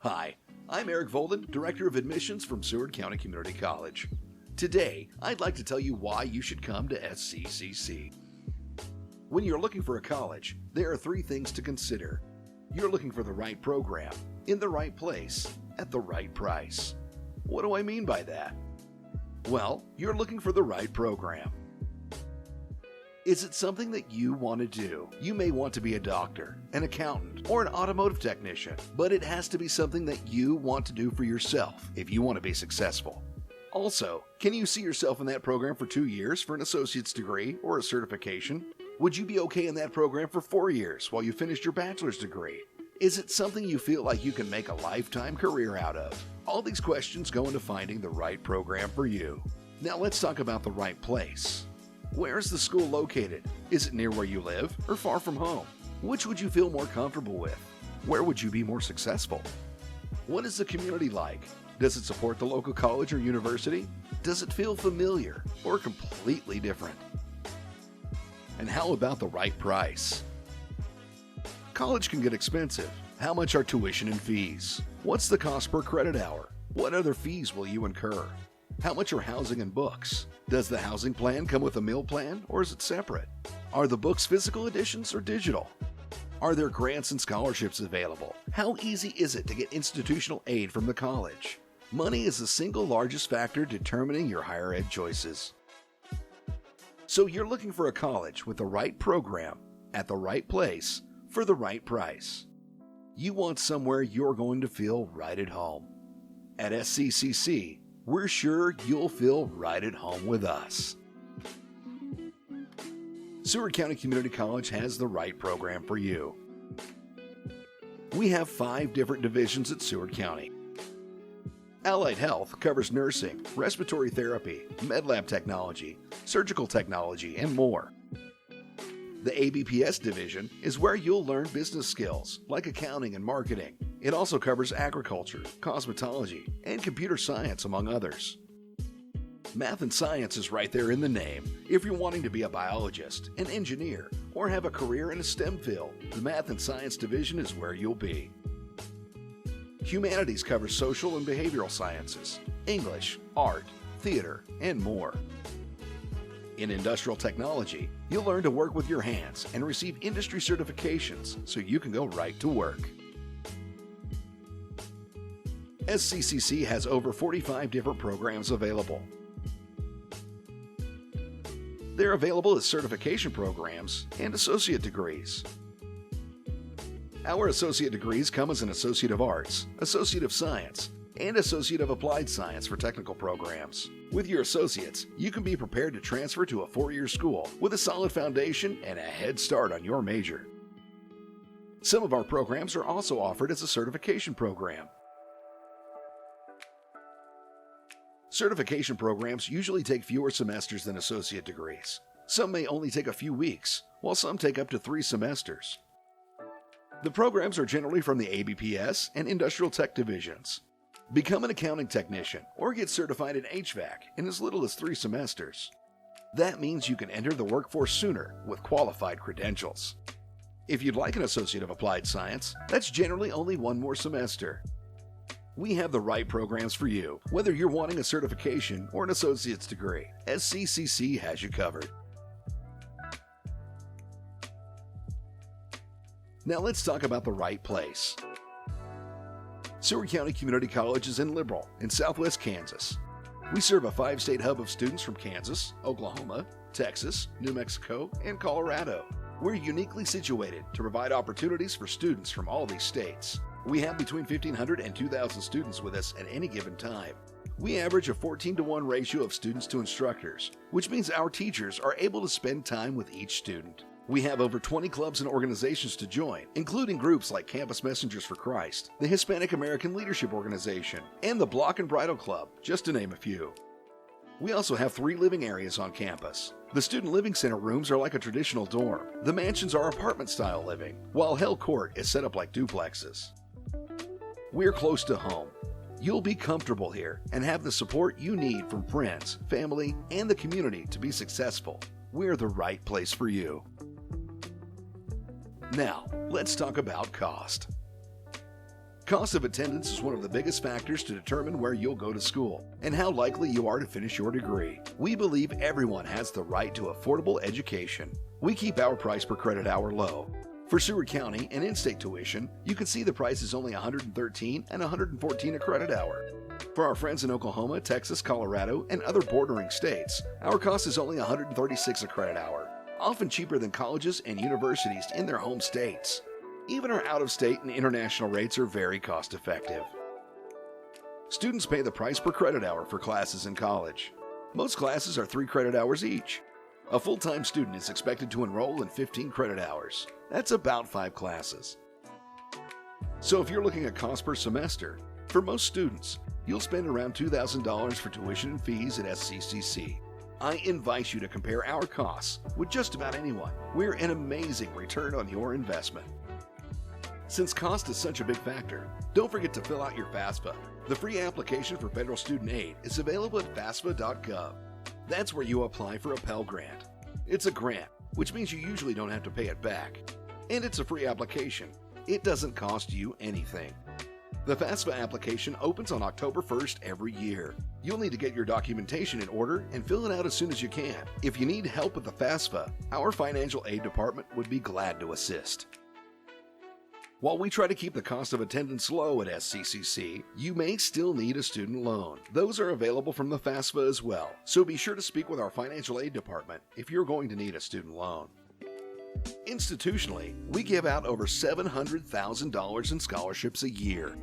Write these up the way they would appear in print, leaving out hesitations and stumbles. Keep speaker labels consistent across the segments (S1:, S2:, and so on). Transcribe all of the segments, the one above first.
S1: Hi, I'm Eric Volden, Director of Admissions from Seward County Community College. Today, I'd like to tell you why you should come to SCCC. When you're looking for a college, there are three things to consider. You're looking for the right program, in the right place, at the right price. What do I mean by that? Well, you're looking for the right program. Is it something that you want to do? You may want to be a doctor, an accountant, or an automotive technician, but it has to be something that you want to do for yourself if you want to be successful. Also, can you see yourself in that program for 2 years for an associate's degree or a certification? Would you be okay in that program for 4 years while you finished your bachelor's degree? Is it something you feel like you can make a lifetime career out of? All these questions go into finding the right program for you. Now let's talk about the right place. Where is the school located? Is it near where you live or far from home? Which would you feel more comfortable with? Where would you be more successful? What is the community like? Does it support the local college or university? Does it feel familiar or completely different? And how about the right price? College can get expensive. How much are tuition and fees? What's the cost per credit hour? What other fees will you incur? How much are housing and books? Does the housing plan come with a meal plan or is it separate? Are the books physical editions or digital? Are there grants and scholarships available? How easy is it to get institutional aid from the college? Money is the single largest factor determining your higher ed choices. So you're looking for a college with the right program, at the right place, for the right price. You want somewhere you're going to feel right at home. At SCCC, we're sure you'll feel right at home with us. Seward County Community College has the right program for you. We have 5 different divisions at Seward County. Allied Health covers nursing, respiratory therapy, med lab technology, surgical technology, and more. The ABPS division is where you'll learn business skills like accounting and marketing. It also covers agriculture, cosmetology, and computer science, among others. Math and science is right there in the name. If you're wanting to be a biologist, an engineer, or have a career in a STEM field, the Math and Science division is where you'll be. Humanities covers social and behavioral sciences, English, art, theater, and more. In industrial technology, you'll learn to work with your hands and receive industry certifications so you can go right to work. SCCC has over 45 different programs available. They're available as certification programs and associate degrees. Our associate degrees come as an Associate of Arts, Associate of Science, and Associate of Applied Science for technical programs. With your associates, you can be prepared to transfer to a 4-year school with a solid foundation and a head start on your major. Some of our programs are also offered as a certification program. Certification programs usually take fewer semesters than associate degrees. Some may only take a few weeks, while some take up to 3 semesters. The programs are generally from the ABPS and Industrial Tech divisions. Become an accounting technician or get certified in HVAC in as little as 3 semesters. That means you can enter the workforce sooner with qualified credentials. If you'd like an Associate of Applied Science, that's generally only 1 more semester. We have the right programs for you, whether you're wanting a certification or an associate's degree. SCCC has you covered. Now let's talk about the right place. Seward County Community College is in Liberal in southwest Kansas. We serve a 5-state hub of students from Kansas, Oklahoma, Texas, New Mexico, and Colorado. We're uniquely situated to provide opportunities for students from all these states. We have between 1,500 and 2,000 students with us at any given time. We average a 14-to-1 ratio of students to instructors, which means our teachers are able to spend time with each student. We have over 20 clubs and organizations to join, including groups like Campus Messengers for Christ, the Hispanic American Leadership Organization, and the Block and Bridal Club, just to name a few. We also have 3 living areas on campus. The Student Living Center rooms are like a traditional dorm. The mansions are apartment-style living, while Hell Court is set up like duplexes. We're close to home. You'll be comfortable here and have the support you need from friends, family, and the community to be successful. We're the right place for you. Now, let's talk about cost. Cost of attendance is one of the biggest factors to determine where you'll go to school and how likely you are to finish your degree. We believe everyone has the right to affordable education. We keep our price per credit hour low. For Seward County and in-state tuition, you can see the price is only $113 and $114 a credit hour. For our friends in Oklahoma, Texas, Colorado, and other bordering states, our cost is only $136 a credit hour, often cheaper than colleges and universities in their home states. Even our out-of-state and international rates are very cost-effective. Students pay the price per credit hour for classes in college. Most classes are 3 credit hours each. A full-time student is expected to enroll in 15 credit hours. That's about 5 classes. So if you're looking at cost per semester, for most students, you'll spend around $2,000 for tuition and fees at SCCC. I invite you to compare our costs with just about anyone. We're an amazing return on your investment. Since cost is such a big factor, don't forget to fill out your FAFSA. The free application for federal student aid is available at FAFSA.gov. That's where you apply for a Pell Grant. It's a grant, which means you usually don't have to pay it back. And it's a free application. It doesn't cost you anything. The FAFSA application opens on October 1st every year. You'll need to get your documentation in order and fill it out as soon as you can. If you need help with the FAFSA, our financial aid department would be glad to assist. While we try to keep the cost of attendance low at SCCC, you may still need a student loan. Those are available from the FAFSA as well, so be sure to speak with our financial aid department if you're going to need a student loan. Institutionally, we give out over $700,000 in scholarships a year.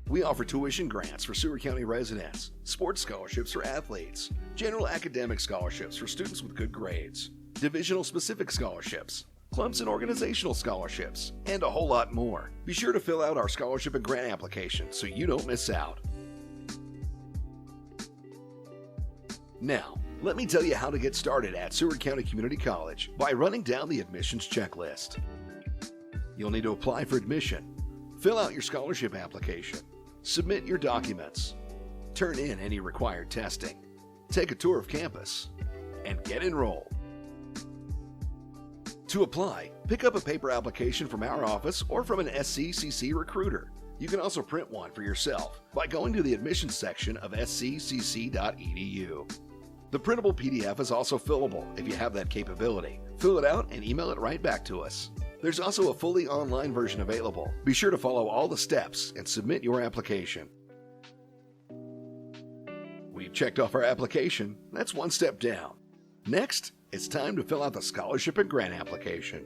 S1: We offer tuition grants for Seward County residents, sports scholarships for athletes, general academic scholarships for students with good grades, divisional specific scholarships, clubs and organizational scholarships, and a whole lot more. Be sure to fill out our scholarship and grant application so you don't miss out. Now, let me tell you how to get started at Seward County Community College by running down the admissions checklist. You'll need to apply for admission, fill out your scholarship application, submit your documents, turn in any required testing, take a tour of campus, and get enrolled. To apply, pick up a paper application from our office or from an SCCC recruiter. You can also print one for yourself by going to the admissions section of sccc.edu. The printable PDF is also fillable if you have that capability. Fill it out and email it right back to us. There's also a fully online version available. Be sure to follow all the steps and submit your application. We've checked off our application. That's one step down. Next, it's time to fill out the scholarship and grant application.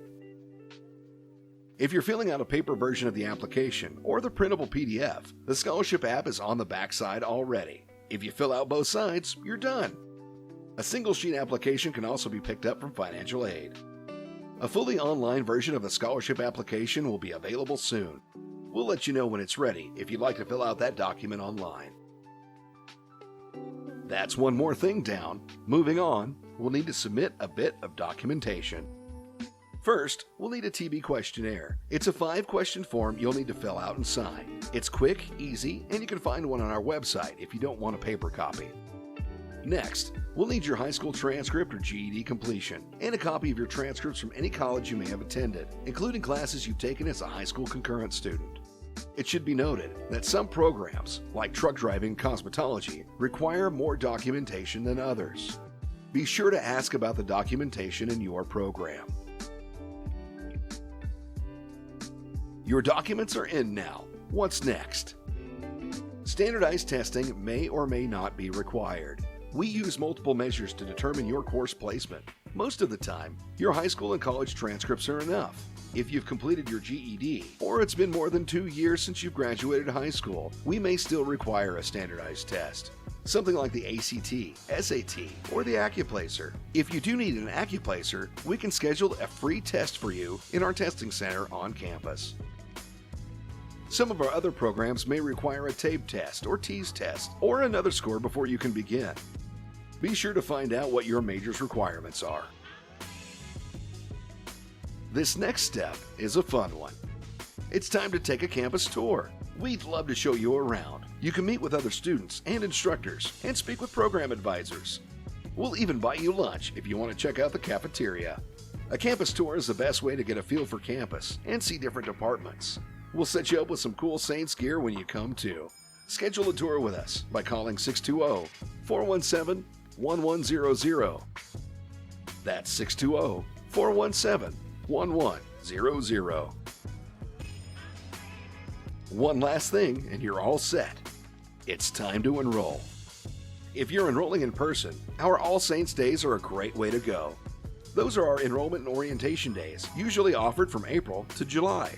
S1: If you're filling out a paper version of the application or the printable PDF, the scholarship app is on the back side already. If you fill out both sides, you're done. A single sheet application can also be picked up from financial aid. A fully online version of the scholarship application will be available soon. We'll let you know when it's ready if you'd like to fill out that document online. That's one more thing down. Moving on, we'll need to submit a bit of documentation. First, we'll need a TB questionnaire. It's a 5-question form you'll need to fill out and sign. It's quick, easy, and you can find one on our website if you don't want a paper copy. Next, we'll need your high school transcript or GED completion, and a copy of your transcripts from any college you may have attended, including classes you've taken as a high school concurrent student. It should be noted that some programs, like truck driving and cosmetology, require more documentation than others. Be sure to ask about the documentation in your program. Your documents are in now. What's next? Standardized testing may or may not be required. We use multiple measures to determine your course placement. Most of the time, your high school and college transcripts are enough. If you've completed your GED, or it's been more than 2 years since you've graduated high school, we may still require a standardized test. Something like the ACT, SAT, or the Accuplacer. If you do need an Accuplacer, we can schedule a free test for you in our testing center on campus. Some of our other programs may require a TABE test or TEAS test, or another score before you can begin. Be sure to find out what your major's requirements are. This next step is a fun one. It's time to take a campus tour. We'd love to show you around. You can meet with other students and instructors and speak with program advisors. We'll even buy you lunch if you want to check out the cafeteria. A campus tour is the best way to get a feel for campus and see different departments. We'll set you up with some cool Saints gear when you come too. Schedule a tour with us by calling 620-417-1100. That's 620-417-1100. One last thing and you're all set. It's time to enroll. If you're enrolling in person, our All Saints Days are a great way to go. Those are our enrollment and orientation days, usually offered from April to July.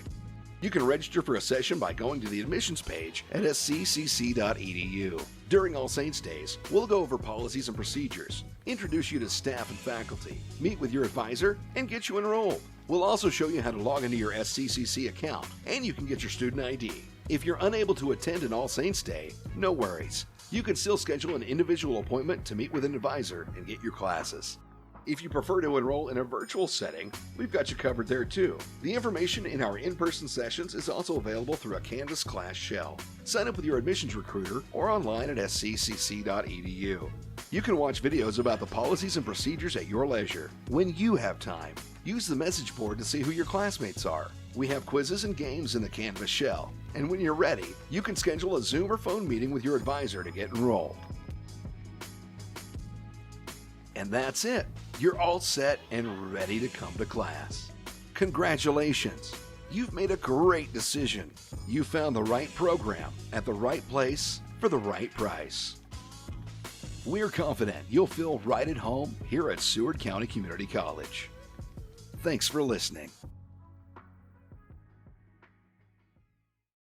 S1: You can register for a session by going to the admissions page at sccc.edu. During All Saints Days, we'll go over policies and procedures, introduce you to staff and faculty, meet with your advisor, and get you enrolled. We'll also show you how to log into your SCCC account, and you can get your student ID. If you're unable to attend an All Saints Day, no worries. You can still schedule an individual appointment to meet with an advisor and get your classes. If you prefer to enroll in a virtual setting, we've got you covered there too. The information in our in-person sessions is also available through a Canvas class shell. Sign up with your admissions recruiter or online at sccc.edu. You can watch videos about the policies and procedures at your leisure. When you have time, use the message board to see who your classmates are. We have quizzes and games in the Canvas shell. And when you're ready, you can schedule a Zoom or phone meeting with your advisor to get enrolled. And that's it. You're all set and ready to come to class. Congratulations! You've made a great decision. You found the right program at the right place for the right price. We're confident you'll feel right at home here at Seward County Community College. Thanks for listening.